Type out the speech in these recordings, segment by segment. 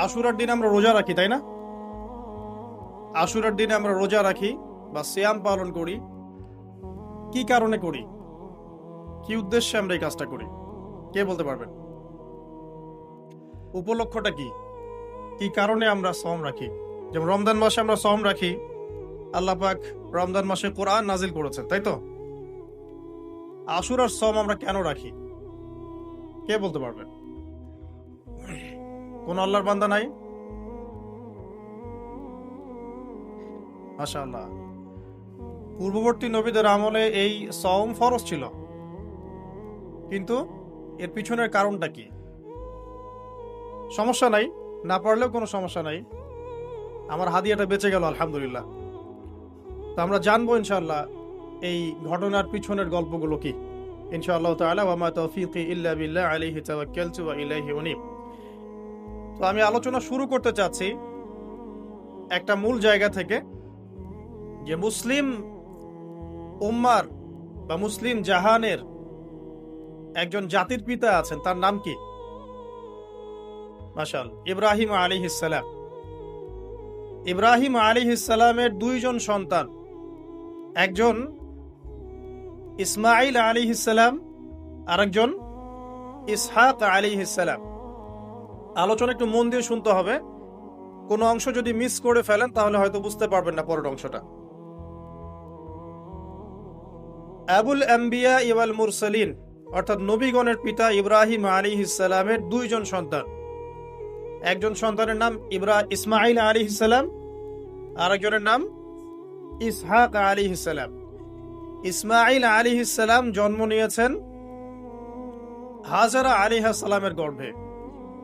আশুরার দিনে আমরা রোজা রাখি, তাই না? আশুরার দিনে আমরা রোজা রাখি বা সিয়াম পালন করি। কি কারণে করি, কি উদ্দেশ্যে আমরা এই কাজটা করি, কে বলতে পারবেন? উপলক্ষটা কি, কি কারণে আমরা সওম রাখি? যেমন রমজান মাসে আমরা সওম রাখি, আল্লাহ পাক রমজান মাসে কোরআন নাজিল করেছেন, তাই তো? আশুরার সওম আমরা কেন রাখি, কে বলতে পারবেন? কোন আল্লাহর বান্দা নাই? মাশাআল্লাহ। পূর্ববর্তী নবীদের আমলে এই সওম ফরজ ছিল, কিন্তু এর পিছনের কারণটা কি? সমস্যা নাই, না পারলেও কোনো সমস্যা নাই, আমার হাদিয়াটা বেঁচে গেল আলহামদুলিল্লাহ। তো আমরা জানবো ইনশাআল্লাহ এই ঘটনার পিছনের গল্পগুলো কি, ইনশাআল্লাহ তাআলা। ওয়া মা তাওফীকি ইল্লা বিল্লাহ আলাইহি তাওয়াক্কালতু ওয়া ইলাইহি উনীব। তো আমি আলোচনা শুরু করতে চাচ্ছি একটা মূল জায়গা থেকে, যে মুসলিম উম্মার বা মুসলিম জাহানের একজন জাতির পিতা আছেন, তার নাম কি? মাশাআল্লাহ, ইব্রাহিম আলাইহিস সালাম। ইব্রাহিম আলাইহিস সালামের দুইজন সন্তান, একজন ইসমাঈল আলাইহিস সালাম, আরেকজন ইসহাক আলাইহিস সালাম। আলোচনা একটু মন দিয়ে শুনতে হবে, কোনো অংশ যদি মিস করে ফেলেন তাহলে হয়তো বুঝতে পারবেন না পরের অংশটা। আবুল আম্বিয়া ওয়াল মুরসালিন, অর্থাৎ নবীগণের পিতা ইব্রাহিম আলাইহিস সালামের দুইজন সন্তান। একজন সন্তানের নাম ইসমাঈল আলাইহিস সালাম, আরেকজনের নাম ইসহাক আলাইহিস সালাম। ইসমাঈল আলাইহিস সালাম জন্ম নিয়েছেন হাজরা আলাইহিস সালামের গর্ভে,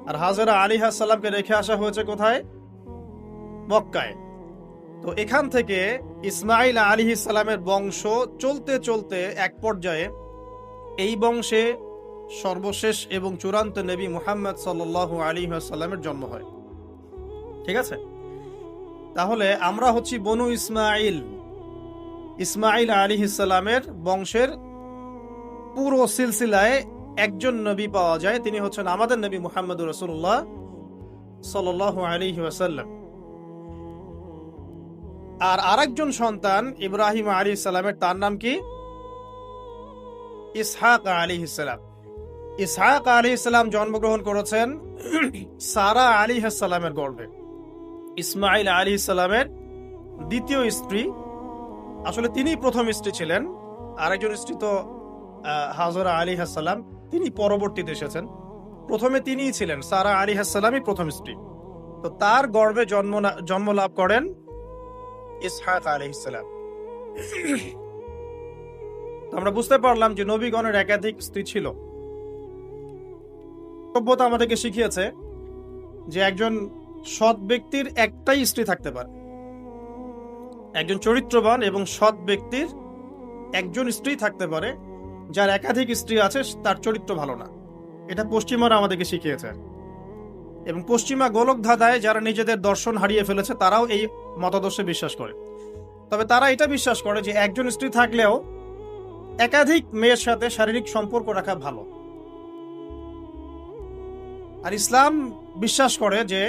আর হাজরা আলাইহিস সালামকে রেখে আসা হয়েছে কোথায়? মক্কায়। তো এখান থেকে ইসমাঈল আলাইহিস সালামের বংশ চলতে চলতে এক পর্যায়ে এই বংশে সর্বশেষ এবং চূড়ান্ত নবী মুহাম্মদ সাল্লাল্লাহু আলাইহি ওয়াসাল্লামের জন্ম হয়। ঠিক আছে, তাহলে আমরা হচ্ছি বনু ইসমাঈল। ইসমাঈল আলাইহিস সালামের বংশের পুরো সিলসিলায় একজন নবী পাওয়া যায়, তিনি হচ্ছেন আমাদের নবী মুহাম্মদুর রাসূলুল্লাহ সাল্লাল্লাহু আলাইহি ওয়াসাল্লাম। আর আরেকজন সন্তান ইব্রাহিম আলাইহিস সালামের, তার নাম কি? ইসহাক আলাইহিস সালাম। ইসহাক আলাইহিস সালাম জন্মগ্রহণ করেছেন সারা আলাইহিস সালামের গর্ভে। ইসমাঈল আলাইহিস সালামের দ্বিতীয় স্ত্রী, আসলে তিনি প্রথম স্ত্রী ছিলেন, আরেকজন স্ত্রী তো হাজরা আলাইহিস সালাম, তিনি পরবর্তীতে এসেছেন। প্রথমে তিনিই ছিলেন, সারা আলাইহিস সালামই প্রথম স্ত্রী। তো তার গর্ভে জন্ম লাভ করেন ইসহাক আলাইহিস সালাম। আমরা বুঝতে পারলাম যে নবীগণের একাধিক স্ত্রী ছিল। সভ্যতা আমাদেরকে শিখিয়েছে যে একজন সৎ ব্যক্তির একটাই স্ত্রী থাকতে পারে। একজন চরিত্রবান এবং সৎ ব্যক্তির একজন স্ত্রী থাকতে পারে, যার একাধিক স্ত্রী আছে তার চরিত্র ভালো না। এটা পশ্চিমারা আমাদেরকে শিখিয়েছে, এবং পশ্চিমা গোলক ধাঁধায় যারা নিজেদের দর্শন হারিয়ে ফেলেছে তারাও এই মতাদর্শে বিশ্বাস করে। তবে তারা এটা বিশ্বাস করে যে একজন স্ত্রী থাকলেও একাধিক মেয়ের সাথে শারীরিক সম্পর্ক রাখা ভালো। আর ইসলাম বিশ্বাস করে যে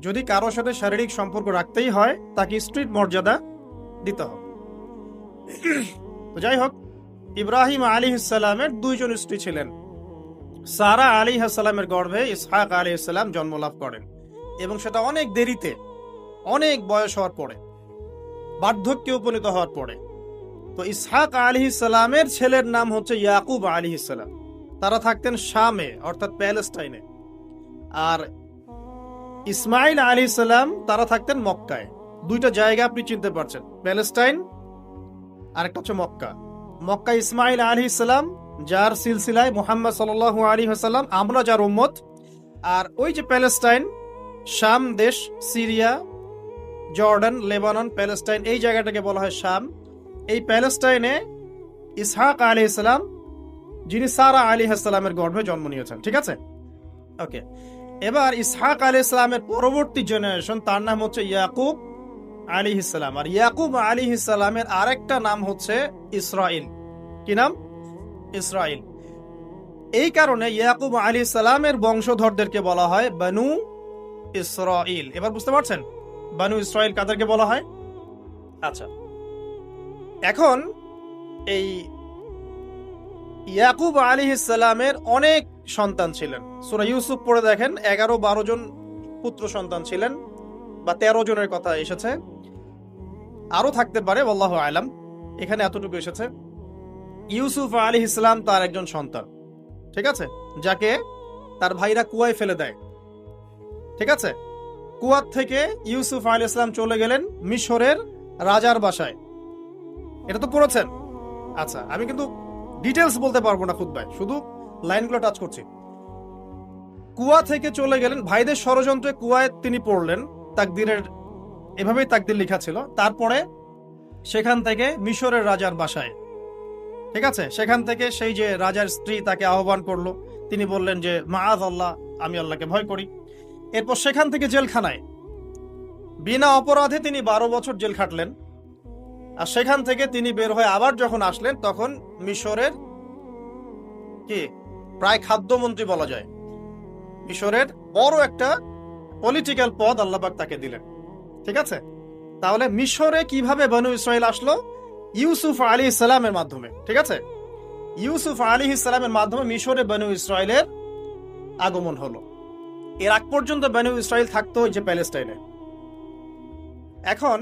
যদি কারোর সাথে শারীরিক সম্পর্ক রাখতেই হয় তাকে স্ত্রীর মর্যাদা দিতে হবে। তো যাই হোক, ইব্রাহিম আলাইহিস সালামের দুইজন স্ত্রী ছিলেন। সারা আলাইহিস সালামের গর্ভে ইসহাক আলাইহিস সালাম জন্ম লাভ করেন, এবং সেটা অনেক দেরিতে, অনেক বয়স হওয়ার পরে, বার্ধক্যে উপনীত হওয়ার পরে। তো ইসহাক আলাইহিস সালামের ছেলের নাম হচ্ছে ইয়াকুব আলাইহিস সালাম। তারা থাকতেন শামে, অর্থাৎ প্যালেস্টাইনে। আর ইসমাঈল আলাইহিস সালাম তারা থাকতেন মক্কায়। দুইটা জায়গা আপনি চিনতে পারছেন, প্যালেস্টাইন আর একটা হচ্ছে মক্কা। মক্কা ইসমাঈল আলাইহিস সালাম, যার সিলসিলায় মুহাম্মদ সাল্লাল্লাহু আলাইহি ওয়াসাল্লাম, আমরা যার উম্মত। আর ওই যে প্যালেস্টাইন, শাম দেশ, সিরিয়া, জর্ডান, লেবানন, প্যালেস্টাইন, এই জায়গাটাকে বলা হয় শাম। এই প্যালেস্টাইনে ইসহাক আলাইহিস সালাম, যিনি সারা আলাইহিস সালামের গর্ভে জন্ম নিয়েছেন। ঠিক আছে, ওকে। এবার ইসহাক আলাইহিস সালামের পরবর্তী জেনারেশন, তার নাম হচ্ছে ইয়াকুব আলাইহিস সালাম। আর ইয়াকুব আলাইহিস সালামের আরেকটা নাম হচ্ছে ইসরাইল। কি নাম? ইসরাইল। এই কারণে ইয়াকুব আলাইহিস সালামের বংশধরদেরকে বলা হয় বনু ইসরাইল। এবার বুঝতে পারছেন বানু ইসরাইল কাদেরকে বলা হয়? আচ্ছা, এখন এই ইয়াকুব আলাইহিস সালামের অনেক সন্তান ছিলেন। সূরা ইউসুফ পড়ে দেখেন 11-12 জন পুত্র সন্তান ছিলেন, বা 13 জনের কথা এসেছে, আরো থাকতে পারে, আল্লাহু আলাম। এখানে এতটুকু এসেছে। ইউসুফ আলাইহিস সালাম তার একজন সন্তান, ঠিক আছে, যাকে তার ভাইরা কুয়ায় ফেলে দেয়। ঠিক আছে, কুয়ার থেকে ইউসুফ আলাইহিস সালাম চলে গেলেন মিশরের রাজার বাসায়। এটা তো পড়েছেন। আচ্ছা, আমি কিন্তু ডিটেলস বলতে পারবো না খুতবায়, শুধু লাইনগুলো টাচ করছি। কুয়া থেকে চলে গেলেন, ভাইদের ষড়যন্ত্রে কুয়ায় তিনি পড়লেন, তাকদিরের এভাবেই তাকদির লেখা ছিল। তারপরে সেখান থেকে মিশরের রাজার বাসায়, ঠিক আছে, সেখান থেকে সেই যে রাজার স্ত্রী তাকে আহ্বান করলো, তিনি বললেন যে মাআজ আল্লাহ, আমি আল্লাহকে ভয় করি। এরপর সেখান থেকে জেলখানায় বিনা অপরাধে তিনি 12 বছর জেল খাটলেন। আর সেখান থেকে তিনি বের হয়ে আবার যখন আসলেন, তখন মিশরের কি প্রায় খাদ্যমন্ত্রী বলা যায়, মিশরের বড় একটা পলিটিক্যাল পদ আল্লাহ পাক তাকে দিলেন। ঠিক আছে, তাহলে মিশরে কিভাবে বনু ইসরাইল আসলো? ইউসুফ আলাইহিস সালামের মাধ্যমে। ঠিক আছে, ইউসুফ আলাইহিস সালামের মাধ্যমে মিশরে বনু ইসরাইলের আগমন হলো। এর আগ পর্যন্ত বনু ইসরাইল থাকতো যে প্যালেস্টাইনে। এখন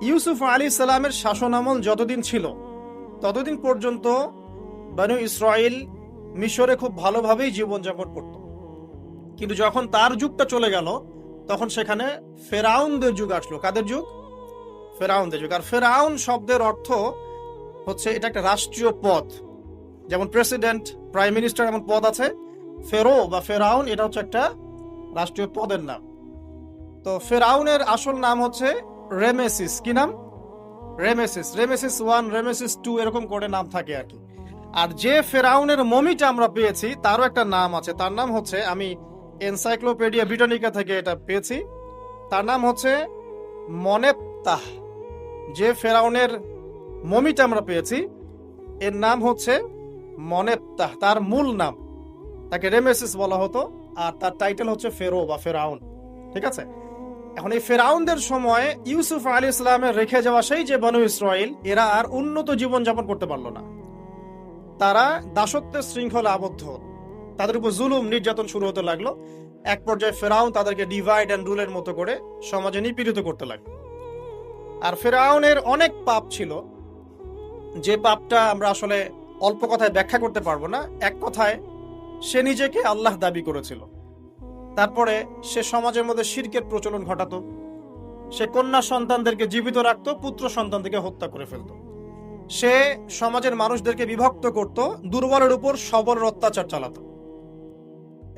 ইউসুফ আলাইহিস সালামের শাসন আমল যতদিন ছিল ততদিন পর্যন্ত বনু ইসরাইল মিশরে খুব ভালোভাবেই জীবনযাপন করত। কিন্তু যখন তার যুগটা চলে গেল, তখন সেখানে ফেরাউনদের যুগ আসলো। কাদের যুগ? ফেরাউনদের যুগ। আর ফেরাউন শব্দের অর্থ হচ্ছে এটা একটা রাষ্ট্রীয় পদ, যেমন প্রেসিডেন্ট, প্রাইম মিনিস্টার এমন পদ আছে। ফেরো বা ফেরাউন এটা হচ্ছে একটা রাষ্ট্রীয় পদের নাম। তো ফেরাউনের আসল নাম হচ্ছে রেমেসিস। কি নাম? রেমেসিস। রেমেসিস 1, রেমেসিস 2 এরকম করে নাম থাকে আর কি। আর যে ফেরাউনের মমিটা আমরা পেয়েছি তারও একটা নাম আছে। তার নাম হচ্ছে, আমি এনসাইক্লোপিডিয়া ব্রিটানিকা থেকে এটা পেয়েছি, তার নাম হচ্ছে মনেপ্তাহ। যে ফেরাউনের মমিটা আমরা পেয়েছি এর নাম হচ্ছে মনেপ্তাহ। তার মূল নাম, তাকে রেমেসিস বলা হতো, আর তার টাইটেল হচ্ছে ফেরো বা ফেরাউন। ঠিক আছে, এখন এই ফেরাউনদের সময় ইউসুফ আলাইহিস সালামের রেখে যাওয়া সেই যে বনু ইসরাইল, এরা আর উন্নত জীবন যাপন করতে পারলো না। তারা দাসত্বের শৃঙ্খলা আবদ্ধ, তাদের উপর জুলুম নির্যাতন শুরু হতে লাগলো। এক পর্যায়ে ফেরাউন তাদেরকে ডিভাইড অ্যান্ড রুলের মতো করে সমাজে নিপীড়িত করতে লাগলো। আর ফেরাউনের অনেক পাপ ছিল, যে পাপটা আমরা আসলে অল্প কথায় ব্যাখ্যা করতে পারবো না। এক কথায়, সে নিজেকে আল্লাহ দাবি করেছিল। তারপরে সে সমাজের মধ্যে শিরকের প্রচলন ঘটাতো। সে কন্যা সন্তানদেরকে জীবিত রাখতো, পুত্র সন্তানদেরকে হত্যা করে ফেলতো। সে সমাজের মানুষদেরকে বিভক্ত করত, দুর্বলের উপর সবলের অত্যাচার চালাতো।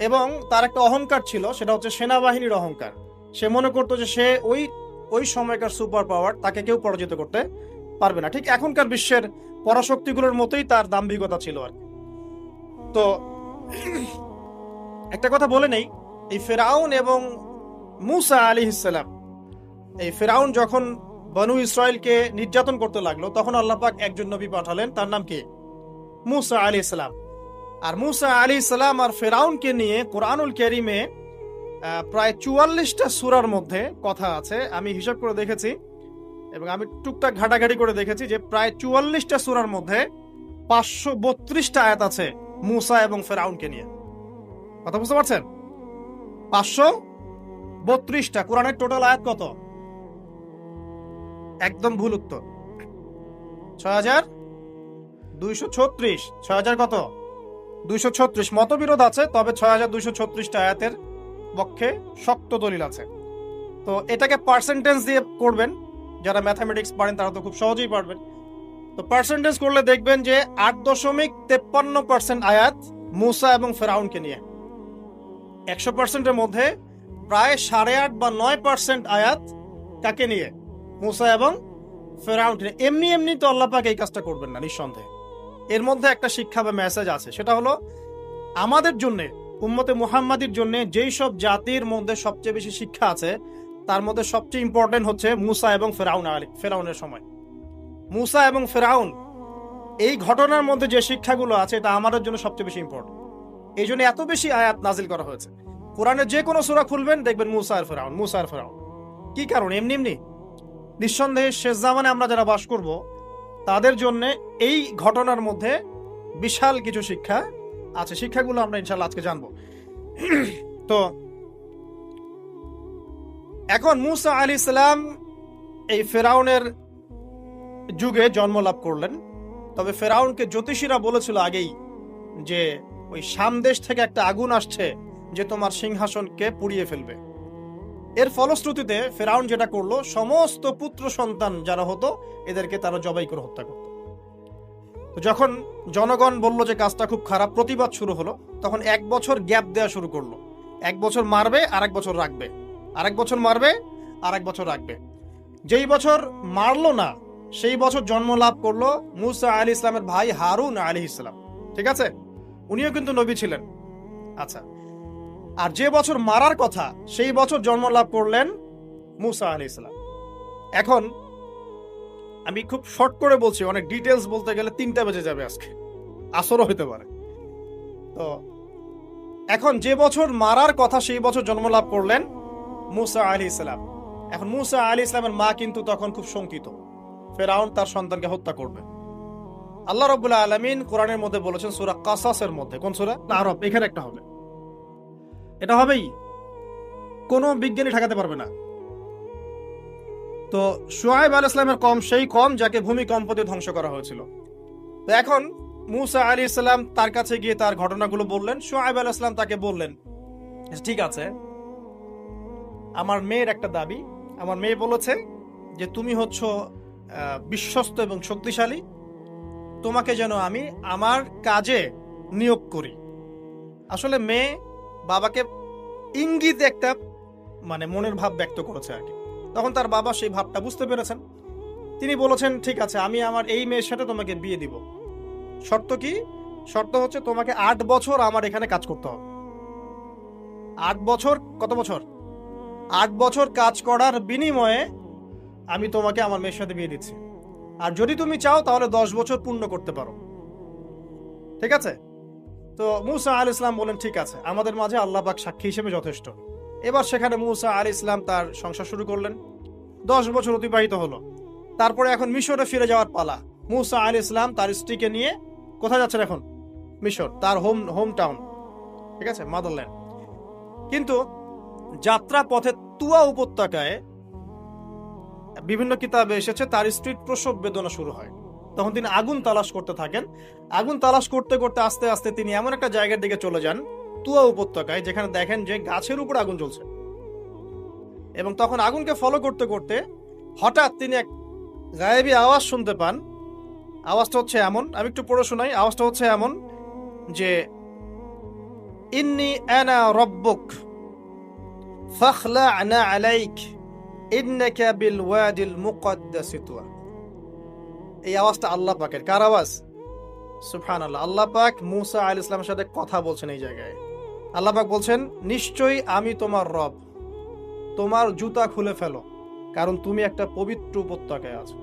এবং তার একটা অহংকার ছিল, সেটা হচ্ছে সেনাবাহিনীর অহংকার। সে মনে করতো যে সে ওই সময়কার সুপার পাওয়ার, তাকে কেউ পরাজিত করতে পারবে না। ঠিক এখনকার বিশ্বের পরাশক্তিগুলোর মতোই তার দাম্ভিকতা ছিল আর কি। তো একটা কথা বলে নেই, এই ফেরাউন এবং মূসা আলাইহিস সালাম, এই ফেরাউন যখন বনু ইসরাইলকে নির্যাতন করতে লাগলো, তখন আল্লাহ পাক একজন নবী পাঠালেন, তার নাম কি? মূসা আলাইহিস সালাম। আর মূসা আলাইহিস সালাম আর ফেরাউনকে নিয়ে কোরআনুল কারীমে প্রায় 44টা সূরার মধ্যে কথা আছে। আমি হিসাব করে দেখেছি এবং আমি টুকটাক ঘাটাঘাটি করে দেখেছি যে প্রায় 44টা সূরার মধ্যে 532টা আয়াত আছে মূসা এবং ফেরাউনকে নিয়ে। কথা বুঝতে পারছেন? 532টা। কোরআনের টোটাল আয়াত কত? একদম ভুল উত্তর, 6236। 6000 কত? 236। মতবিরোধ আছে, তবে 6236টা আয়াতের পক্ষে শক্ত দলিল আছে। তো এটাকে পার্সেন্টেজ দিয়ে করবেন, যারা ম্যাথামেটিক্স পারেন তারা তো খুব সহজেই পারবেন। তো পার্সেন্টেজ করলে দেখবেন যে 8.53% আয়াত মূসা এবং ফেরাউনকে নিয়ে। 100%-এর মধ্যে প্রায় 8.5 বা 9% আয়াত কাকে নিয়ে? মূসা এবং ফেরাউনকে নিয়ে। এমনি এমনি তো আল্লাহ পাক এই কাজটা করবেন না, নিঃসন্দেহে। এর মধ্যে একটা শিক্ষা বা মেসেজ আছে, সেটা হলো আমাদের জন্য, উম্মতে মুহাম্মাদির জন্য যেই সব জাতির মধ্যে সবচেয়ে বেশি শিক্ষা আছে, তার মধ্যে সবচেয়ে ইম্পর্টেন্ট হচ্ছে মূসা এবং ফেরাউনের সময়। মূসা এবং ফেরাউন, এই ঘটনার মধ্যে যে শিক্ষাগুলো আছে, এটা আমাদের জন্য সবচেয়ে বেশি ইম্পর্টেন্ট। এই জন্য এত বেশি আয়াত নাজিল করা হয়েছে। কোরআনের যে কোনো সূরা খুলবেন দেখবেন মুসা আর ফেরাউন, মুসা আর ফেরাউন। কি কারণ? এমনি এমনি নিঃসন্দেহে শেষ জামানে আমরা যারা বাস করব তাদের জন্য এই ঘটনার মধ্যে বিশাল কিছু শিক্ষা আছে। শিক্ষাগুলো আমরা ইনশাআল্লাহ আজকে জানবো। তো এখন মুসা আলাইহিস সালাম এই ফেরাউনের যুগে জন্ম লাভ করলেন। তবে ফেরাউনকে জ্যোতিষীরা বলেছিল আগেই যে ওই শাম দেশ থেকে একটা আগুন আসছে যে তোমার সিংহাসনকে পুড়িয়ে ফেলবে। এর ফলশ্রুতিতে ফেরাউন যেটা করলো, সমস্ত পুত্র সন্তান যারা হতো এদেরকে তারা জবাই করে হত্যা করত। তো যখন জনগণ বলল যে কাজটা খুব খারাপ, প্রতিবাদ শুরু হলো, তখন 1 বছর গ্যাপ দেওয়া শুরু করলো। 1 বছর মারবে আর 1 বছর রাখবে, আর 1 বছর মারবে আর 1 বছর রাখবে। যেই বছর মারলো না সেই বছর জন্ম লাভ করলো মুসা আলাইহিস ইসলামের ভাই হারুন আলাইহিস সালাম। ঠিক আছে, উনিও কিন্তু নবী ছিলেন। আচ্ছা, আর যে বছর মারার কথা সেই বছর জন্ম লাভ করলেন মুসা আলাইহিস সালাম। এখন আমি খুব শর্ট করে বলছি, অনেক ডিটেলস বলতে গেলে 3টা বেজে যাবে, আজকে আসরও হতে পারে। তো এখন যে বছর মারার কথা সেই বছর জন্ম লাভ করলেন মুসা আলাইহিস সালাম। এখন মুসা আলাইহিস সালামের মা কিন্তু তখন খুব শঙ্কিত, ফেরাউন তার সন্তানকে হত্যা করবে। আল্লাহ রাব্বুল আলামিন কোরআনের মধ্যে বলেছেন সূরা কাসাসের মধ্যে, কোন সূরা? আরব, এখানে একটা হবে, এটা হবেই, কোনো বিজ্ঞানী ঠেকাতে পারবে না। তো শুআয়ব আলাইহিস সালামের কম সেই কম যাকে ভূমিকম্প দিয়ে ধ্বংস করা হয়েছিল। তো এখন মুসা আলাইহিস সালাম তার কাছে গিয়ে তার ঘটনাগুলো বললেন। শুআয়ব আলাইহিস সালাম তাকে বললেন, ঠিক আছে, আমার মেয়ের একটা দাবি, আমার মেয়ে বলেছে যে তুমি হচ্ছ বিশ্বস্ত এবং শক্তিশালী, তোমাকে যেন আমি আমার কাজে নিয়োগ করি। আসলে মেয়ে বাবাকে ইঙ্গিতে একটা মানে মনের ভাব ব্যক্ত করেছে আর কি। তখন তার বাবা সেই ভাবটা বুঝতে পেরেছেন। তিনি বলেছেন, ঠিক আছে, আমি আমার এই মেয়ের সাথে তোমাকে বিয়ে দিব। শর্ত কি? শর্ত হচ্ছে তোমাকে 8 বছর আমার এখানে কাজ করতে হবে। 8 বছর, কত বছর? 8 বছর কাজ করার বিনিময়ে আমি তোমাকে আমার মেয়ের সাথে বিয়ে দিচ্ছি। আর যদি তুমি চাও তাহলে 10 বছর পূর্ণ করতে পারো। ঠিক আছে? তো মুসা আলাইহিস সালাম বলেন, ঠিক আছে, আমাদের মাঝে আল্লাহ পাক সাক্ষী হিসেবে যথেষ্ট। এবার সেখানে মুসা আলাইহিস সালাম তার সংসার শুরু করলেন। 10 বছর অতিবাহিত হলো। তারপরে এখন মিশরে ফিরে যাওয়ার পালা। মুসা আলাইহিস সালাম তার স্ত্রীকে নিয়ে কোথায় যাচ্ছেন এখন? মিশর, তার হোম টাউন। ঠিক আছে, মাদারল্যান্ড। কিন্তু যাত্রা পথে তুয়া উপত্যকায় বিভিন্ন কিতাবে এসেছে তার স্ত্রীর প্রসব বেদনা শুরু হয়। তখন তিনি আগুন তালাশ করতে থাকেন। আগুন তালাশ করতে করতে আস্তে আস্তে তিনি এমন একটা জায়গার দিকে চলে যান তুয়া উপত্যকায়, যেখানে দেখেন যে গাছের উপর আগুন জ্বলছে। এবং তখন আগুনকে ফলো করতে করতে হঠাৎ তিনি এক গায়েবী আওয়াজ শুনতে পান। আওয়াজটা হচ্ছে এমন, আমি একটু পড়ে শোনাই। আওয়াজটা হচ্ছে এমন যে ইন্নী আনা রব্বুক ফাখলা'না আলাইক ইন্নাকা বিল ওয়াদিল মুকদ্দাস তুয়া। এই আওয়াজটা আল্লাহ পাকের। কার আওয়াজ? সুবহানাল্লাহ। আল্লাহ পাক মুসা আলাইহিস সালামের সাথে কথা বলছেন এই জায়গায়। আল্লাহ পাক বলছেন, নিশ্চয়ই আমি তোমার রব, তোমার জুতা খুলে ফেলো, কারণ তুমি একটা পবিত্র উপত্যকায় আছো।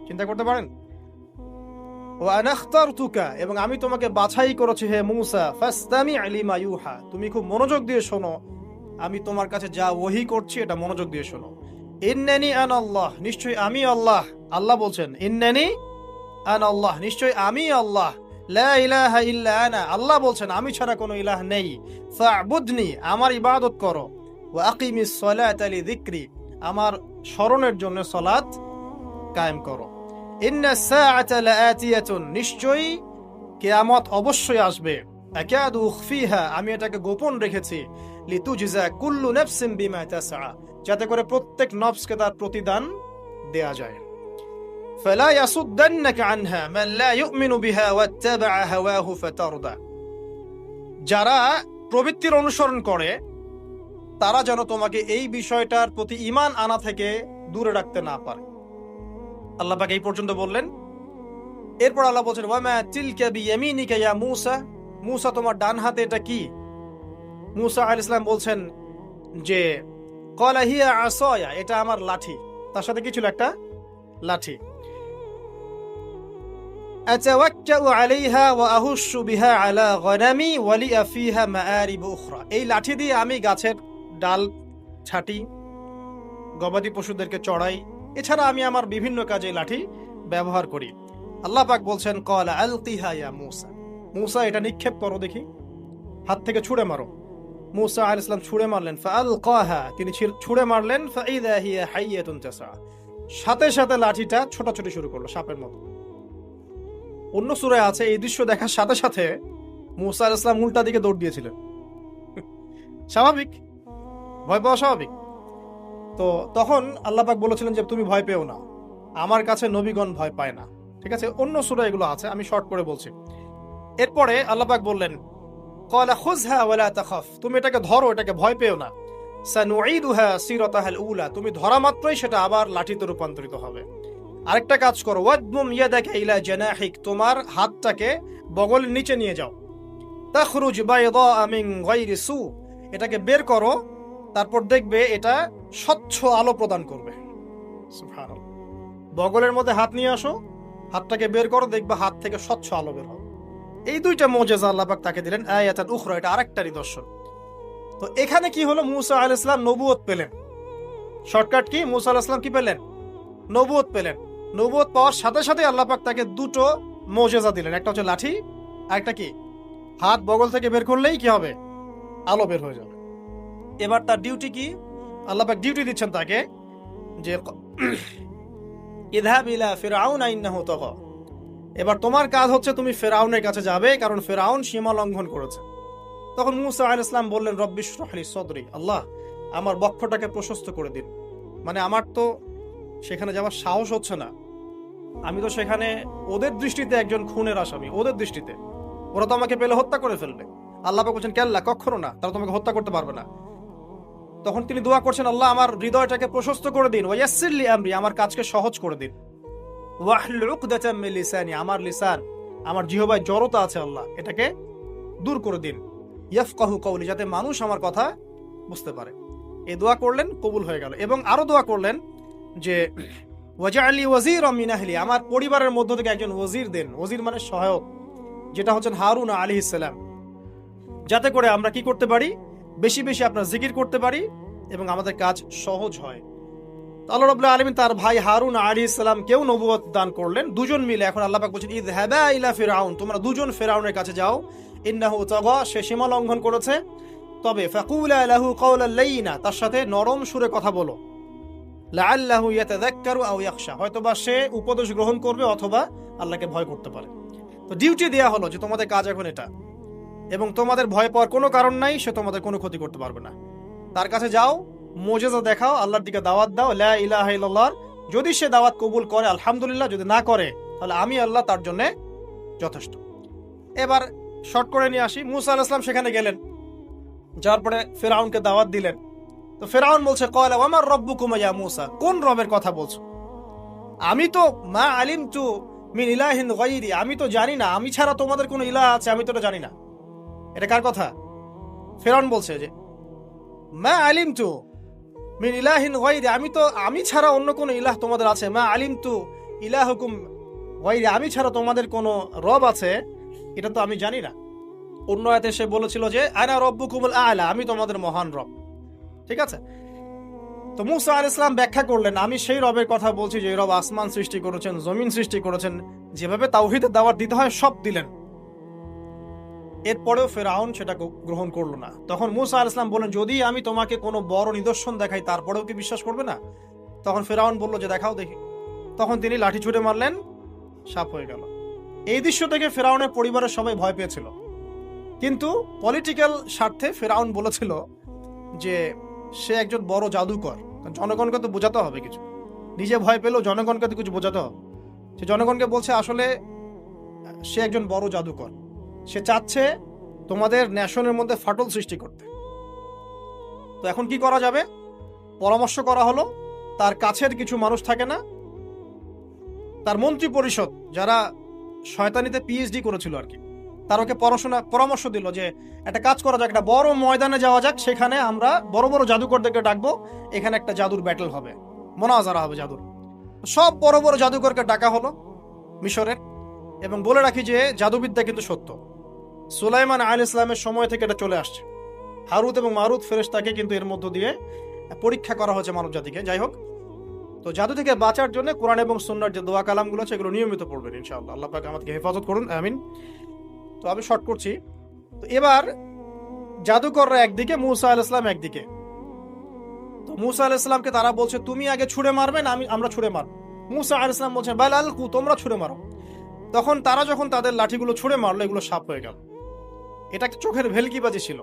চিন্তা করতে পারেন? ওয়া আনা ইখতারতুকা, এবং আমি তোমাকে বাছাই করেছি হে মুসা, ফাসতামি' লিমা ইউহা, তুমি খুব মনোযোগ দিয়ে শোনো, আমি তোমার কাছে যা ওহী করছি এটা মনোযোগ দিয়ে শোনো। ইন্নানি আনা আল্লাহ, নিশ্চয়ই আমি আল্লাহ। আল্লাহ বলছেন ইন্নানি আনা আল্লাহ, নিশ্চয়ই আমি আল্লাহ। লা ইলাহা ইল্লা আনা, আল্লাহ বলছেন আমি ছাড়া কোনো ইলাহ নেই। ফা'বুদনি, আমার ইবাদত করো। ওয়া আকিমিস সালাতা লিযিকরি, আমার স্মরণের জন্য সালাত কায়েম করো। ইন্নাস সাআতা লাআতিয়াতুন, নিশ্চয়ই কিয়ামত অবশ্যই আসবে। আকাদু উখফিহা, আমি এটাকে গোপন রেখেছি। লিতুজজা কুল্লু নাফসিন বিমা তাসআ, যাতে করে প্রত্যেক নফসকে তার প্রতিদান দেয়া যায়। ফালা ইয়াসুদ্দান্নাকা আনহা মান লা ইউমিনু বিহা ওয়াত্তাবা'a হাওয়াহু ফাতারদা, যারা প্রবৃত্তির অনুসরণ করে তারা যেন তোমাকে এই বিষয়টার প্রতি ঈমান আনা থেকে দূরে রাখতে না পারে। আল্লাহ পাক এই পর্যন্ত বললেন। এরপর আল্লাহ বলছেন, ওয়া মা তিলকা বিয়ামিনিকা ইয়া মূসা, মূসা তোমার ডান হাতে এটা কি? মূসা আলাইহিস সালাম বলছেন যে ক্বালা হিয়া আসায়া, এটা আমার লাঠি। তার সাথে কি ছিল? একটা লাঠি। আতাওয়াক্কাউ আলাইহা ওয়া আহুশু বিহা আলা গনামি ওয়া লি ফিহা মাআরিব উখরা। এই লাঠি দিয়ে আমি গাছের ডাল ছাঁটি, গবাদি পশুদেরকে চড়াই, এছাড়া আমি আমার বিভিন্ন কাজে লাঠি ব্যবহার করি। আল্লাহ পাক বলছেন ক্বালা আলকিহা ইয়া মূসা, মূসা এটা নিক্ষেপ করো দেখি, হাত থেকে ছুঁড়ে মারো। মূসা আলাইহিস সালাম ছুঁড়ে মারলেন, ফাআলকাহা, তিনি ছুঁড়ে মারলেন, ফাইযা হিয়া হাইয়াতুন তাসা, সাথে সাথে লাঠিটা ছোটাছুটি শুরু করলো সাপের মতো। অন্য সূরায় আছে এই দৃশ্য দেখার সাথে সাথে মূসা আলাইহিস সালাম উল্টা দিকে দৌড় দিয়েছিলেন। স্বাভাবিক, ভয় পাওয়া স্বাভাবিক। তো তখন আল্লাহ পাক বলেছিলেন যে তুমি ভয় পেও না, আমার কাছে নবীগণ ভয় পায় না। ঠিক আছে, অন্য সূরা এগুলো আছে, আমি শর্ট করে বলছি। এরপরে আল্লাহ পাক বললেন ক্বালা খুযহা ওয়া লা তাখাফ, তুমি এটাকে ধরো, এটাকে ভয় পেও না। সানুঈদুহা সিরাতাহাল উলা, তুমি ধরা মাত্রই সেটা আবার লাঠিতে রূপান্তরিত হবে। আরেকটা কাজ করো, ওয়াদমুম ইয়াদাকা ইলা জানাহিক, তোমার হাতটাকে বগলের নিচে নিয়ে যাও। তাখরুজ বাইদা মিন গায়রি সু, এটাকে বের করো, তারপর দেখবে এটা স্বচ্ছ আলো প্রদান করবে। সুবহানাল্লাহ, বগলের মধ্যে হাত নিয়ে আসো, হাতটাকে বের করো, দেখবে হাত থেকে স্বচ্ছ আলো বের হবে। এই দুইটা মুজিজা আল্লাহ পাক তাকে দিলেন, আয়াতান উখরা, এটা আরেকটা নিদর্শন। তো এখানে কি হলো, মূসা আলাইহিস সালাম নবুয়ত পেলেন। শর্টকাট কি, মূসা আলাইহিস সালাম কি পেলেন, নবুয়ত পেলেন। নবুয়ত পাওয়ার সাথে সাথে আল্লাহ পাক তাকে দুটো মুজিজা দিলেন, একটা হচ্ছে লাঠি, আরেকটা কি, হাত বগল থেকে বের করলেই কি হবে, আলো বের হয়ে যাবে। এবার তার ডিউটি কি, আল্লাহ পাক ডিউটি দিচ্ছেন তাকে যে ইযহাব ইলা ফিরআউন ইন্নাহু তাগা, এবার তোমার কাজ হচ্ছে তুমি ফেরাউনের কাছে যাবে, কারণ ফেরাউন সীমা লঙ্ঘন করেছে। তখন মূসা আলাইহিস সালাম বললেন রব্বি ইশরাহ লি সাদরি, আল্লাহ আমার বক্ষটাকে প্রশস্ত করে দিন। মানে আমার তো সেখানে যাওয়ার সাহস হচ্ছে না, আমি তো সেখানে ওদের দৃষ্টিতে একজন খুনের আসামি, ওদের দৃষ্টিতে ওরা তো আমাকে পেলে হত্যা করে ফেলবে। আল্লাহ পাক বলছেন কাল্লা, কখনো না, তারা তোমাকে হত্যা করতে পারবে না। তখন তিনি দোয়া করছেন, আল্লাহ আমার হৃদয়টাকে প্রশস্ত করে দিন, ওয়া ইয়াসসির লি আমরি, আমার কাজকে সহজ করে দিন। ওয়াহলুল উকদাতাম মিন লিসানি, আমার লিসান, আমার জিহ্বায় জড়তা আছে আল্লাহ, এটাকে দূর করে দিন। ইয়াফকাহু কওলি, যাতে মানুষ আমার কথা বুঝতে পারে। এই দোয়া করলেন, কবুল হয়ে গেল। এবং আরো দোয়া করলেন যে ওয়াজআলি ওয়াজিরাম মিন আহলি, আমার পরিবারের মধ্য থেকে একজন ওয়াজির দেন। ওয়াজির মানে সহায়ক, যেটা হচ্ছেন হারুন আলাইহিস সালাম, যাতে করে আমরা কি করতে পারি, বেশি বেশি আপনার জিকির করতে পারি এবং আমাদের কাজ সহজ হয়। আল্লাহ রাব্বুল আলামিন তার ভাই হারুন আলাইহিস সালাম কেউ নবুয়ত দান করলেন, দুজন মিলে। এখন আল্লাহ পাক বলছেন ইযহাবা ইলা ফিরআউন, তোমরা দুজন ফিরআউনের কাছে যাও, ইন্নাহু তাগা, সে সীমা লঙ্ঘন করেছে, তবে ফাকুলা লাহু কাওলাল লাইয়িনা, তার সাথে নরম সুরে কথা বলো, লাআল্লাহু ইয়াতাযাক্কারু আও ইয়াখশা, হয়তোবা সে উপদেশ গ্রহণ করবে অথবা আল্লাহকে ভয় করতে পারে। তো ডিউটি দেয়া হলো যে তোমাদের কাজ এখন এটা, এবং তোমাদের ভয় পাওয়ার কোনো কারণ নাই, সে তোমাদের কোনো ক্ষতি করতে পারবে না। তার কাছে যাও, মুজিজা দেখাও, আল্লাহর দিকে দাওয়াত দাও, লা ইলাহা ইল্লাল্লাহ। যদি সে দাওয়াত কবুল করে আলহামদুলিল্লাহ, যদি না করে তাহলে আমি আল্লাহ তার জন্য যথেষ্ট। এবার শর্ট করে নিয়ে আসি, মূসা আলাইহিস সালাম সেখানে গেলেন, যাওয়ার পরে ফিরআউনকে দাওয়াত দিলেন। তো ফিরআউন বলছে ক্বালা ওয়া মার রাব্বুকুমা ইয়া মূসা, কোন রবের কথা বলছো? আমি তো মা আলিমতু মিন ইলাহিন গায়রি, আমি তো জানি না, আমি ছাড়া তোমাদের কোনো ইলাহ আছে আমি তো এটা জানি না। এটা কার কথা? ফিরআউন বলছে যে মা আলিমতু মিন ইলাহিন গায়রি, আমি ছাড়া অন্য কোনো ইলাহ তোমাদের আছে, মা আলিমতু ইলাহুকুম গায়রি, আমি ছাড়া তোমাদের কোনো রব আছে এটা তো আমি জানি না। অন্য আয়াতে সে বলেছিল যে আনা রব্বুকুমুল আ'লা, আমি তোমাদের মহান রব। ঠিক আছে, তো মূসা আলাইহিস সালাম ব্যাখ্যা করলেন, আমি সেই রবের কথা বলছি যে রব আসমান সৃষ্টি করেছেন, জমিন সৃষ্টি করেছেন, যেভাবে তাওহীদের দাওয়াত দিতে হয় সব দিলেন। এরপরেও ফেরাউন সেটা গ্রহণ করলো না। তখন মূসা আলাইহিস সালাম বললেন, যদি আমি তোমাকে কোনো বড় নিদর্শন দেখাই তারপরেও কি বিশ্বাস করবে না? তখন ফেরাউন বলল যে দেখাও দেখি। তখন তিনি লাঠি ছুঁড়ে মারলেন, সাপ হয়ে গেল। এই দৃশ্য থেকে ফেরাউনের পরিবারের সবাই ভয় পেয়েছিল, কিন্তু পলিটিক্যাল স্বার্থে ফেরাউন বলেছিল যে সে একজন বড় জাদুকর, জনগণকে তো বোঝাতে হবে কিছু, নিজে ভয় পেলেও জনগণকে তো কিছু বোঝাতে হবে। সে জনগণকে বলছে আসলে সে একজন বড় জাদুকর, সে চাচ্ছে তোমাদের ন্যাশনের মধ্যে ফাটল সৃষ্টি করতে। তো এখন কি করা যাবে? পরামর্শ করা হলো, তার কাছের কিছু মানুষ থাকে না, তার মন্ত্রী পরিষদ যারা শয়তানিতে পিএইচডি করেছিল আর কি, তার ওকে পরামর্শ দিল যে একটা কাজ করা যাক, একটা বড় ময়দানে যাওয়া যাক, সেখানে আমরা বড় বড় জাদুকরদেরকে ডাকবো, এখানে একটা জাদুর ব্যাটল হবে, মোনাজারা হবে জাদুর। সব বড় বড় জাদুকরকে ডাকা হলো মিশরের। এবং বলে রাখি যে জাদুবিদ্যা কিন্তু সত্য। সুলাইমান আলাইহিস সালামের সময় থেকে এটা চলে আসছে। হারুত এবং মারুত ফেরেশতাকে কিন্তু এর মধ্য দিয়ে পরীক্ষা করা হচ্ছে মানব জাতিকে। যাই হোক, তো জাদু থেকে বাঁচার জন্য কোরআন এবং সুন্নাহর যে দোয়া কালামগুলো আছে এগুলো নিয়মিত পড়বেন ইনশাআল্লাহ। আল্লাহ পাক আমাদেরকে হেফাজত করুন, আমিন। তো আমি শর্ট করছি। তো এবার জাদুকররা একদিকে, মূসা আলাইহিস সালাম একদিকে। তো মূসা আলাইহিস সালামকে তারা বলছে তুমি আগে ছুঁড়ে মারবে না আমরা ছুঁড়ে মারব। মূসা আলাইহিস সালাম বলছেন বাল আলকু, তোমরা ছুঁড়ে মারো। তখন তারা যখন তাদের লাঠিগুলো ছুঁড়ে মারলো এগুলো সাপ হয়ে গেল। এটা চোখের ভেলকিবাজি ছিল।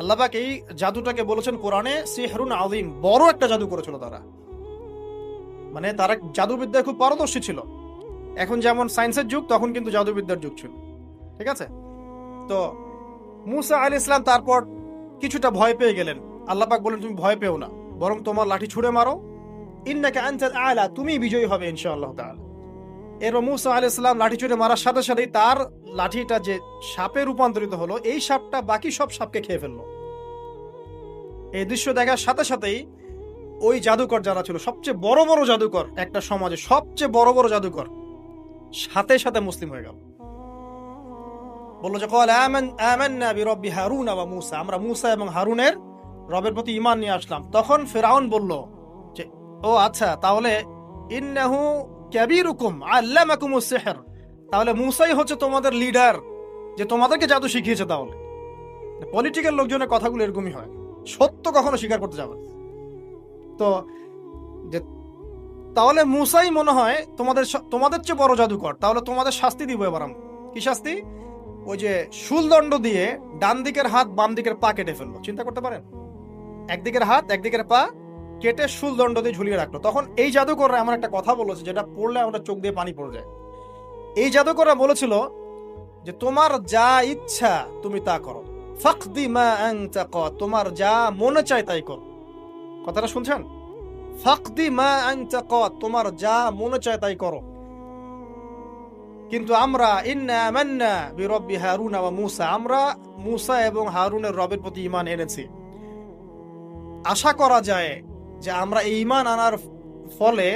আল্লাহ পাক এই জাদুটাকে বলেছেন কোরআনে সিহরুন আযীম, বড় একটা জাদু করেছিল তারা। মানে তারা জাদুবিদ্যায় খুব পারদর্শী ছিল। এখন যেমন সায়েন্সের যুগ, তখন কিন্তু জাদুবিদ্যার যুগ ছিল। ঠিক আছে? তো মূসা আলাইহিস সালাম তারপর কিছুটা ভয় পেয়ে গেলেন। আল্লাহ পাক বলেন তুমি ভয় পেও না, বরং তোমার লাঠি ছুঁড়ে মারো, ইন্নাকা আনতাল আ'লা, তুমি বিজয়ী হবে ইনশাআল্লাহ তাআলা। এরপর মূসা আলাইহিস সালাম লাঠি ছুঁড়ে মারার সাথে সাথেই তার লাঠিটা যে সাপে রূপান্তরিত হলো, এই সাপটা বাকি সব সাপকে খেয়ে ফেললো। এই দৃশ্য দেখার সাথে সাথেই ওই জাদুকর যারা ছিল, সবচেয়ে বড় বড় জাদুকর, একটা সমাজে সবচেয়ে বড় বড় জাদুকর, সাথে সাথে মুসলিম হয়ে গেল। বললো যে ক্বাল আমান্না বিরব্বি হারুন ওয়া মূসা, আমরা মূসা এবং হারুনের রবের প্রতি ঈমান নিয়ে আসলাম। তখন ফিরআউন বলল যে ও আচ্ছা, তাহলে ইন্নাহু কাবীরুকুম আল্লামাকুমুস সিহর, তাহলে মূসাই হচ্ছে তোমাদের লিডার, যে তোমাদেরকে জাদু শিখিয়েছে। তাহলে পলিটিক্যাল লোকজনের কথাগুলো এরকমই হয়, সত্য কখনো স্বীকার করতে যাবে না। তো যে তাহলে মূসাই মনে হয় তোমাদের চেয়ে বড় জাদুকর, তাহলে তোমাদের শাস্তি দিব এবার আমরা। কি শাস্তি? ওই যে শুলদণ্ড দিয়ে ডান দিকের হাত বাম দিকের পা কেটে ফেললো। চিন্তা করতে পারেন, একদিকের হাত একদিকের পা কেটে শুলদণ্ড দিয়ে ঝুলিয়ে রাখলো। তখন এই জাদুকররা এমন একটা কথা বলেছে যেটা পড়লে আমরা চোখ দিয়ে পানি পড়ে যায়। এই জাদুকররা বলেছিল যে তোমার যা ইচ্ছা তুমি তা করো, ফাকদি মা আনতা কা, তোমার যা মনে চায় তাই করো। কথাটা শুনছেন? ফাকদি মা আনতা কা, তোমার যা মনে চায় তাই করো। কিন্তু আমরা ইন্না আমান্না বিরব্বি হারুন ওয়া মূসা, আমরা মূসা এবং হারুনের রবের প্রতি ঈমান এনেছি। আশা করা যায় যে আমরা এই ঈমান আনার ফলে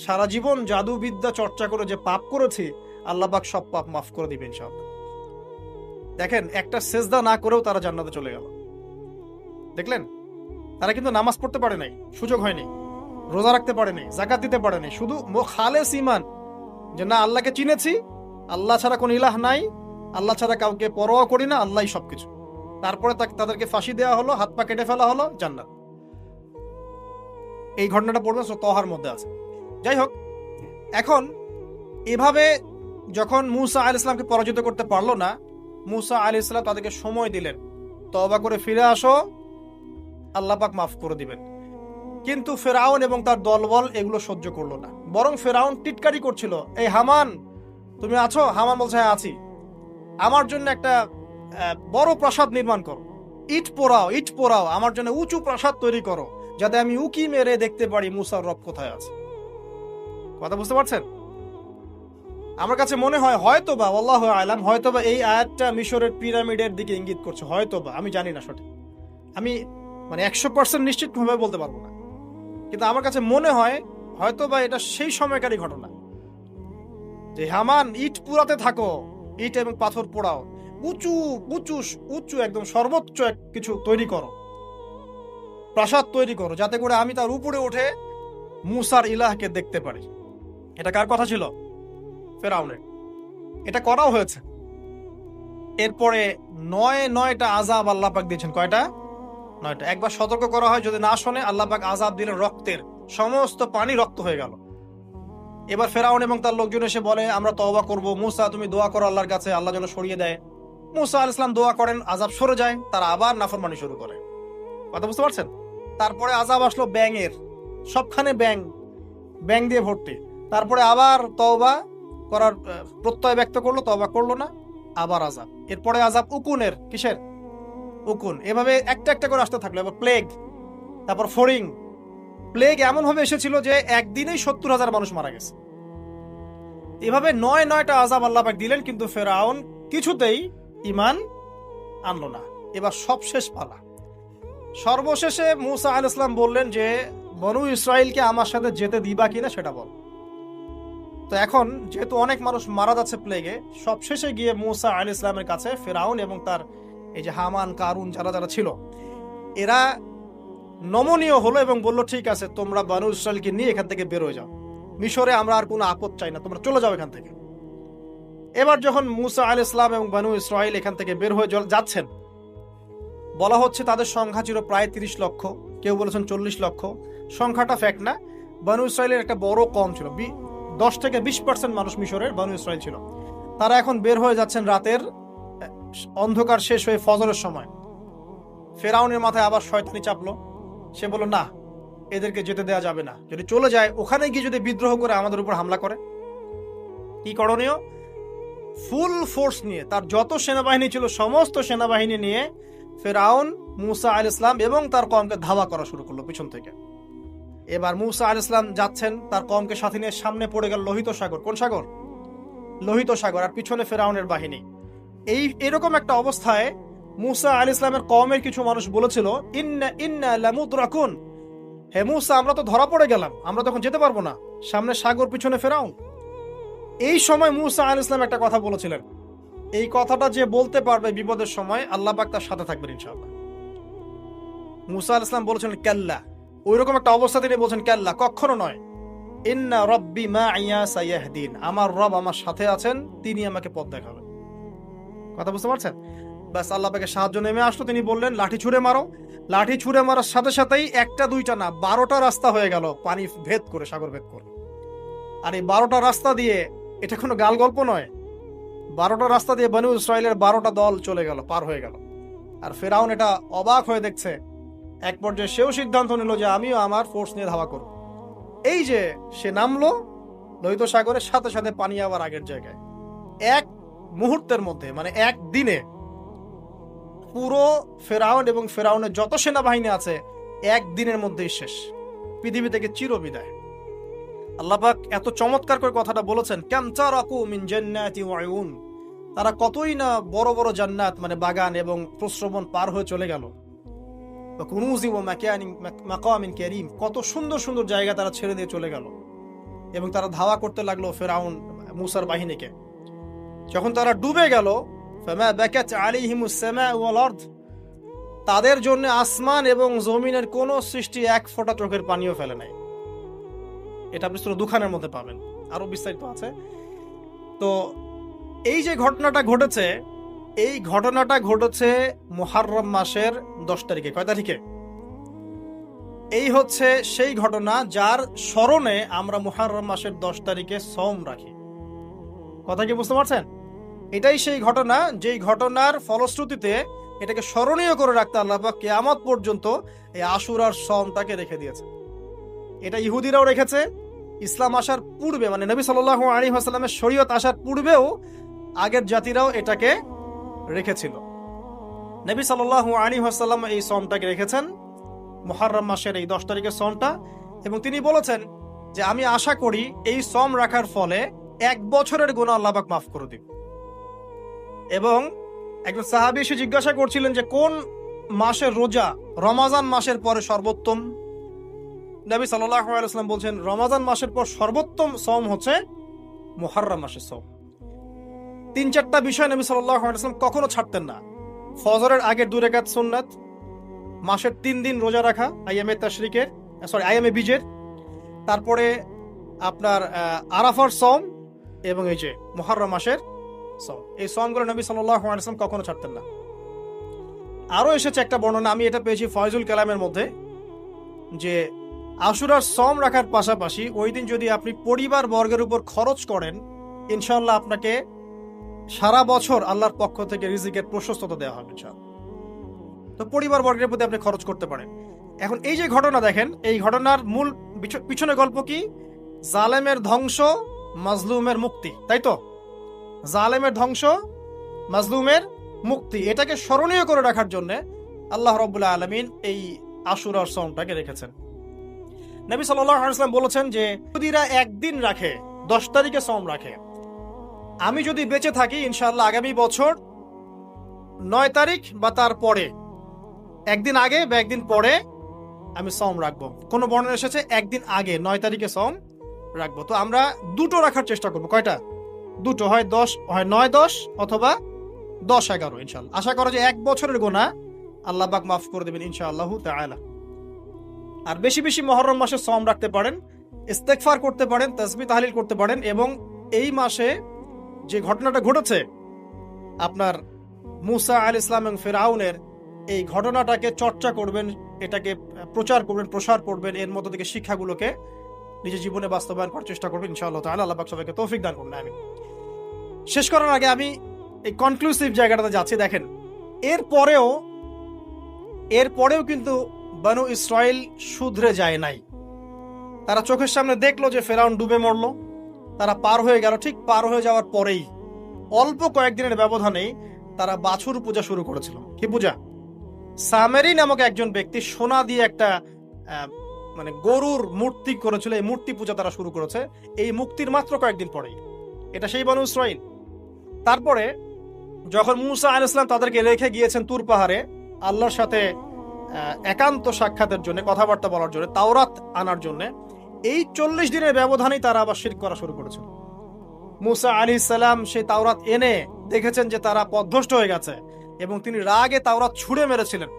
সারা জীবন জাদুবিদ্যা চর্চা করে যে পাপ করেছি, আল্লাহ পাক সব পাপ মাফ করে দিবেন ইনশাআল্লাহ। দেখেন, একটা সেজদা না করেও তারা জান্নাতে চলে গেল। দেখলেন, তারা কিন্তু নামাজ পড়তে পারে নাই, সুযোগ হয়নি, রোজা রাখতে পারে নাই, যাকাত দিতে পারে নাই, শুধু খালেস ঈমান যে না আল্লাহকে চিনেছি, আল্লাহ ছাড়া কোন ইলাহ নাই, আল্লাহ ছাড়া কাউকে পরোয়া করি না, আল্লাহই সবকিছু। তারপরে তাদেরকে ফাঁসি দেওয়া হলো, হাত পা কেটে ফেলা হলো, জান্নাত। এই ঘটনাটা পড়বে তহার মধ্যে আছে। যাই হোক, এখন এভাবে যখন মূসা আলাইহিস সালামকে পরাজিত করতে পারলো না, মূসা আলাইহিস সালাম তাদেরকে সময় দিলেন, তওবা করে ফিরে আসো, আল্লাহ পাক মাফ করে দিবেন। কিন্তু ফেরাউন এবং তার দলবল এগুলো সহ্য করলো না, বরং ফেরাউন টিটকারি করছিল, এই হামান তুমি আছো? হামান বলছে হ্যাঁ আছি। আমার জন্য একটা বড় প্রাসাদ নির্মাণ করো, ইট পোড়াও, আমার জন্য উঁচু প্রাসাদ তৈরি করো, যাতে আমি উকি মেরে দেখতে পারি মূসার রব কোথায় আছে। কথা বুঝতে পারছেন? আমার কাছে মনে হয় হয়তোবা, আল্লাহু আ'লাম, হয়তোবা এই আয়াতটা মিশরের পিরামিডের দিকে ইঙ্গিত করছে, হয়তোবা, আমি জানি না সঠিক, আমি মানে 100% নিশ্চিত ভাবে বলতে পারবো না, কিন্তু আমার কাছে মনে হয় হয়তোবা এটা সেই সময়কারই ঘটনা, যে হামান ইট পুরাতে থাকো, ইট এবং পাথর পোড়াও, উঁচু উঁচু উঁচু একদম সর্বোচ্চ কিছু তৈরি করো, প্রাসাদ তৈরি করো, যাতে করে আমি তার উপরে উঠে মূসার ইলাহকে দেখতে পারি। এটা কার কথা ছিল? ফেরাউনের। এটা করাও হয়েছে। এরপরে 9টা আযাব আল্লাহ পাক দিয়েছেন। কয়টা? 9টা। একবার সতর্ক করা হয়, যদি না শোনে আল্লাহ পাক আযাব দিলেন রক্তের, সমস্ত পানি রক্ত হয়ে গেল। এবার ফেরাউন এবং তার লোকজন এসে বলে আমরা তওবা করব, মূসা তুমি দোয়া করো আল্লাহর কাছে, আল্লাহ যেন সরিয়ে দেয়। মূসা আলাইহিস সালাম দোয়া করেন, আযাব সরে যায়, তারা আবার নাফরমানি শুরু করে। কথা বুঝতে পারছেন? তারপরে আযাব আসলো ব্যাঙের, সবখানে ব্যাঙ দিয়ে ভর্তি। তারপরে আবার তওবা করার প্রত্যয় ব্যক্ত করলো, তওবা করলো না, আবার আযাব। এরপরে আযাব উকুনের, কিসের? উকুন। এভাবে একটা একটা করে আসতে থাকলো। এবার প্লেগ, তারপর ফড়িং। প্লেগ এমন ভাবে এসেছিল যে একদিনেই 70,000 মানুষ মারা গেছে। এভাবে 9টা আযাব আল্লাহ পাক দিলেন, কিন্তু ফেরাউন কিছুতেই ঈমান আনলো না। এবার সবশেষ পালা। সর্বশেষে মূসা আলাইহিস সালাম বললেন যে বনু ইসরাইলকে আমার সাথে যেতে দিবা কিনা সেটা বল। তো এখন যেহেতু অনেক মানুষ মারা যাচ্ছে প্লেগে, সব শেষে গিয়ে মুসা আলাইহিস ইসলামের কাছে ফেরাউন এবং তার এই যে হামান, কারুন যারা যারা ছিল, এরা নমনীয় হলো এবং বলল, ঠিক আছে, তোমরা বনু ইসরাইলকে নিয়ে এখান থেকে বের হয়ে যাও, মিশরে আমরা আর কোনো আপদ চাই না, তোমরা চলে যাও এখান থেকে। এবার যখন মুসা আলাইহিস ইসলাম এবং বনু ইসরাইল এখান থেকে বের হয়ে যাচ্ছেন, বলা হচ্ছে তাদের সংখ্যা ছিল প্রায় 30 লক্ষ, কেউ বলেছেন 40 লক্ষ। সংখ্যাটা ফ্যাক্ট না। বনু ইসরাইলের একটা বড় কম ছিল, 10 থেকে 20% মানুষ মিশরের বনু ইসরাইল ছিল। তারা এখন বের হয়ে যাচ্ছেন রাতের অন্ধকার শেষ হয়ে ফজরের সময়। ফেরাউনের মাথায় আবার শয়তানি চাপলো। সে বলল, না, এদেরকে যেতে দেওয়া যাবে না, যদি চলে যায় ওখানে গিয়ে যদি বিদ্রোহ করে আমাদের উপর হামলা করে। কি করণীয়? ফুল ফোর্স নিয়ে, তার যত সেনাবাহিনী ছিল সমস্ত সেনাবাহিনী নিয়ে ফেরাউন মুসা আলাইহিস ইসলাম এবং তার কওমকে ধাওয়া করা শুরু করলো পিছন থেকে। এবার মুসা আলাইহিস ইসলাম যাচ্ছেন তার কওমকে সাথে নিয়ে, সামনে পড়ে গেল লোহিত সাগর। কোন সাগর? লোহিত সাগর। আর পিছনে ফেরাউনের বাহিনী। এরকম একটা অবস্থায় মুসা আলাইহিস ইসলামের কওমের কিছু মানুষ বলেছিল, ইন্না লামুদরাকুন, হে মুসা, আমরা তো ধরা পড়ে গেলাম, আমরা তখন যেতে পারবো না, সামনে সাগর, পিছনে ফেরাউন। এই সময় মুসা আলাইহিস ইসলাম একটা কথা বলেছিলেন, এই কথাটা যে বলতে পারবে বিপদের সময়, আল্লাহ পাক তার সাথে থাকবেন ইনশাআল্লাহ। মুসা আলাইহিস ইসলাম বলেছেন কাল্লা, ওইরকম একটা অবস্থা তিনি বলছেন কাল্লা, কখনো নয়। ইন্না রাব্বি মাইয়া সায়াহদিন, আমার রব আমার সাথে আছেন, তিনি আমাকে পথ দেখাবেন। কথা বুঝতে পারছেন? ব্যাস, আল্লাহ পাকের সাহায্য নেমে আসলো। তিনি বললেন, লাঠি ছুঁড়ে মারো। লাঠি ছুঁড়ে মারার সাথে সাথেই একটা দুইটা না, 12টা রাস্তা হয়ে গেল, পানি ভেদ করে, সাগর ভেদ করে। আর এই 12টা রাস্তা দিয়ে, এটা কোনো গাল গল্প নয়, 12টা রাস্তা দিয়ে বনু ইসরাইলের 12টা দল চলে গেল, পার হয়ে গেল। আর ফেরাউন এটা অবাক হয়ে দেখছে। এক পর্যায়ে সেও সিদ্ধান্ত নিল যে আমিও আমার ফোর্স নিয়ে ধাওয়া করব। এই যে সে নামলো লোহিত সাগরের, সাথে সাথে পানি আবার আগের জায়গায়। এক মুহূর্তের মধ্যে, মানে এক দিনে পুরো ফেরাউন এবং ফেরাউনের যত সেনাবাহিনী আছে এক দিনের মধ্যেই শেষ, পৃথিবী থেকে চিরবিদায়। আল্লাহ পাক এত চমৎকার করে কথাটা বলেছেন, কাম তারাকু মিন জান্নাতি ওয়া উয়ুন, তারা কতই না বড় বড় জান্নাত মানে বাগান এবং প্রশ্রবণ পার হয়ে চলে গেল। ওয়া কুনুজি ওয়া মাকামিন কারীম, কত সুন্দর সুন্দর জায়গা তারা ছেড়ে দিয়ে চলে গেল। এবং তারা ধাওয়া করতে লাগলো ফেরাউন মুসার বাহিনীকে। যখন তারা ডুবে গেল, ফামা বাকাত আলাইহিমুস সামাউ ওয়াল আরদ, তাদের জন্য আসমান এবং জমিনের কোন সৃষ্টি এক ফোঁটা চোখের পানিও ফেলে নাই। এটা আপনি সূরা দুখানের মধ্যে পাবেন, আরো বিস্তারিত আছে। তো এই যে ঘটনাটা ঘটেছে, এই ঘটনাটা ঘটেছে মুহররম মাসের 10 তারিখে। কয় তারিখে? এই হচ্ছে সেই ঘটনা যার স্মরণে আমরা মুহররম মাসের 10 তারিখে সওম রাখি। কথা কি বুঝতে পারছেন? এটাই সেই ঘটনা, যেই ঘটনার ফলশ্রুতিতে এটাকে স্মরণীয় করে রাখতে আল্লাহ পাক কিয়ামত পর্যন্ত এই আশুরার সওমটাকে রেখে দিয়েছে। এটা ইহুদিরাও রেখেছে, ইসলাম আসার পূর্বে, মানে নবী সাল্লাল্লাহু আলাইহি ওয়াসাল্লামের শরীয়ত আসার পূর্বেও আগের জাতিরাও এটাকে রেখেছিল। নবী সাল্লাল্লাহু আলাইহি ওয়াসাল্লাম এই সওমটাকে রেখেছেন, মুহররম মাসের এই 10 তারিখের সওমটা। এবং তিনি বলেছেন যে আমি আশা করি এই সওম রাখার ফলে 1 বছরের গুনাহ আল্লাহ পাক মাফ করে দিবেন। এবং একজন সাহাবী এসে জিজ্ঞাসা করছিলেন যে কোন মাসের রোজা রমাজান মাসের পরে সর্বোত্তম? নবী সাল্লাল্লাহু আলাইহি ওয়াসাল্লাম বলছেন রমাজান মাসের পর সর্বোত্তম সওম হচ্ছে মুহররম মাসের সওম। 3-4টা বিষয় নবী সাল্লাল্লাহু আলাইহি ওয়াসাল্লাম কখনো ছাড়তেন না। ফজরের আগে 2 রাকাত সুন্নাত, মাসের 3 দিন রোজা রাখা, আইয়ামে বীজের, তারপরে আপনার আরাফার সওম, এবং এই যে মুহররম মাসের সওম। এই সওমগুলো নবী সাল্লাল্লাহু আলাইহি ওয়াসাল্লাম কখনো ছাড়তেন না। আরো এসেছে একটা বর্ণনা, আমি এটা পেয়েছি ফয়জুল কালামের মধ্যে, যে আশুরার সওম রাখার পাশাপাশি ওই দিন যদি আপনি পরিবার বর্গের উপর খরচ করেন, ইনশাআল্লাহ আপনাকে সারা বছর আল্লাহর পক্ষ থেকে রিজিকের প্রশস্ততা দেওয়া হবে ইনশাআল্লাহ। তো পরিবার বর্গের প্রতি আপনি খরচ করতে পারেন। এখন এই যে ঘটনা দেখেন, এই ঘটনার মূল পিছনে গল্প কি? জালেমের ধ্বংস, মাজলুমের মুক্তি, তাই তো? জালেমের ধ্বংস, মাজলুমের মুক্তি, এটাকে স্মরণীয় করে রাখার জন্য আল্লাহ রাব্বুল আলামিন এই আশুরার সওমটাকে রেখেছেন। নবী সাল্লাল্লাহু আলাইহি ওয়াসাল্লাম বলেছেন যে ইহুদিরা একদিন রাখে, 10 তারিখে সওম রাখে। আমি যদি বেঁচে থাকি ইনশাআল্লাহ আগামী বছর 9 তারিখ বা তার পরে, একদিন আগে বা একদিন পরে আমি সওম রাখবো। কোন বর্ণনা এসেছে একদিন আগে 9 তারিখে সওম রাখবো। তো আমরা দুটো রাখার চেষ্টা করবো। কয়টা? দুটো, হয় 10, হয় 9-10 অথবা 10-11 ইনশাআল্লাহ। আশা করো যে 1 বছরের গুনাহ আল্লাহ পাক মাফ করে দেবেন ইনশাআল্লাহু তাআলা। আর বেশি বেশি মুহররম মাসে সওম রাখতে পারেন, ইস্তেগফার করতে পারেন, তাসবিহ তাহলিল করতে পারেন, এবং এই মাসে যে ঘটনাটা ঘটেছে আপনার মুসা আলাইহিস সালাম এবং ফিরআউনের, এই ঘটনাটাকে চর্চা করবেন, এটাকে প্রচার করবেন, প্রসার করবেন, এর মধ্য থেকে শিক্ষাগুলোকে নিজের জীবনে বাস্তবায়ন করার চেষ্টা করবেন ইনশাআল্লাহ তাআলা। আল্লাহ পাক সবাইকে তৌফিক দান করুন, আমিন। শেষ করার আগে আমি এই কনক্লুসিভ জায়গাটাতে যাচ্ছি। দেখেন, এরপরেও কিন্তু বনু ইসরাইল শুধরে যায় নাই। তারা চোখের সামনে দেখলো যে ফেরাউন ডুবে মরল, তারা পার হয়ে গেল। ঠিক পার হয়ে যাওয়ার পরেই অল্প কয়েকদিনের ব্যবধানে তারা বাছুর পূজা শুরু করেছিল। কি পূজা? সামেরি নামক একজন ব্যক্তি সোনা দিয়ে একটা মানে গরুর মূর্তি করেছিল, এই মূর্তি পূজা তারা শুরু করেছে এই মুক্তির মাত্র কয়েকদিন পরেই। এটা সেই বনু ইসরাইল। তারপরে যখন মুসা আলাইহিস সালাম তাদেরকে রেখে গিয়েছেন তুর পাহাড়ে আল্লাহর সাথে একান্ত সাক্ষাতের জন্য, কথাবার্তা বলার জন্য, তাওরাত আনার জন্য, এই 40 দিনের ব্যবধানেই তারা আবার শিরক করা শুরু করেছিল। মুসা আলাইহিস সালাম সেই তাওরাত এনে দেখেছেন যে তারা পথভ্রষ্ট হয়ে গেছে, এবং তিনি রাগে তাওরাত ছুঁড়ে মেরেছিলেন,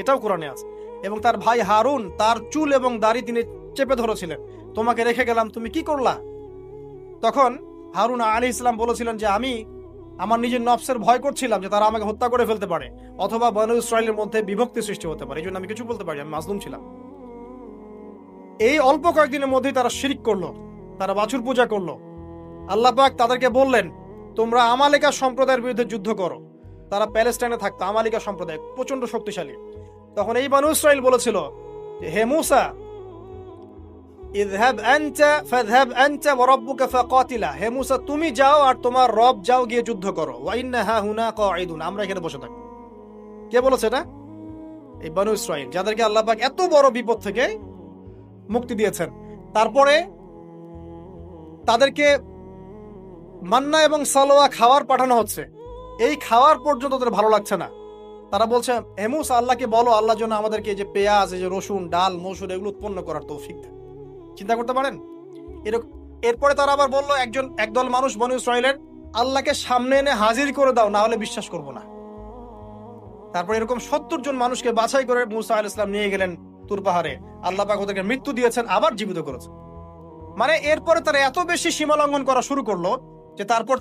এটাও কোরআনে আছে। এবং তার ভাই হারুন তার চুল এবং দাড়ি তিনি চেপে ধরেছিলেন, তোমাকে রেখে গেলাম, তুমি কি করলা? তখন হারুন আলাইহিস সালাম বলেছিলেন যে আমি আমার নিজের নফসের ভয় করছিলাম যে তারা আমাকে হত্যা করে ফেলতে পারে, অথবা বনু ইসরাইলের মধ্যে বিভক্তি সৃষ্টি হতে পারে, এই জন্য আমি কিছু বলতে পারি, আমি মাজলুম ছিলাম। এই অল্প কয়েকদিনের মধ্যেই তারা শিরক করলো, তারা বাছুর পূজা করলো। আল্লাহ পাক তাদেরকে বললেন, তোমরা আমালিকা সম্প্রদায়ের বিরুদ্ধে যুদ্ধ করো। তারা প্যালেস্টাইনে থাকতো, আমালিকা সম্প্রদায় প্রচন্ড শক্তিশালী। তখন এই বনু ইসরাইল বলেছিল যে হে মুসা, ইযহাব আনতা ফাযহাব আনতা ওয়া রাব্বুকা ফাকাতিলা, হে মুসা তুমি যাও আর তোমার রব যাও, গিয়ে যুদ্ধ করো। ওয়া ইন্না হাহুনা কাঈদুন, আমরা এখানে বসে থাকি। কে বলেছে এটা? এই বনু ইসরাইল, যাদেরকে আল্লাহ পাক এত বড় বিপদ থেকে মুক্তি দিয়েছেন। তারপরে তাদেরকে মান্না এবং সালোয়া খাওয়ার পাঠানো হচ্ছে, এই খাওয়ার পর্যন্ত তাদের ভালো লাগছে না। তারা বলছে হে মুসা, আল্লাহকে বলো আল্লাহর জন্য আমাদেরকে এই যে পেঁয়াজ, এই যে রসুন, ডাল, মসুর এগুলো উৎপন্ন করার তৌফিক দেন। চিন্তা করতে পারেন এরপরে তারা আবার বললো একদল মানুষ বনু ইসরাইলের, আল্লাহকে সামনে এনে হাজির করে দাও, না হলে বিশ্বাস করব না। তারপর এরকম 70 জন মানুষকে বাছাই করে মুসা আলাইহিস সালাম নিয়ে গেলেন তুর পাহাড়ে। আল্লাহ পাক ওদেরকে মৃত্যু দিয়েছেন, আবার জীবিত করেছেন। মানে এরপরে তারা এত বেশি সীমা লঙ্ঘন করা শুরু করলো যে তারপর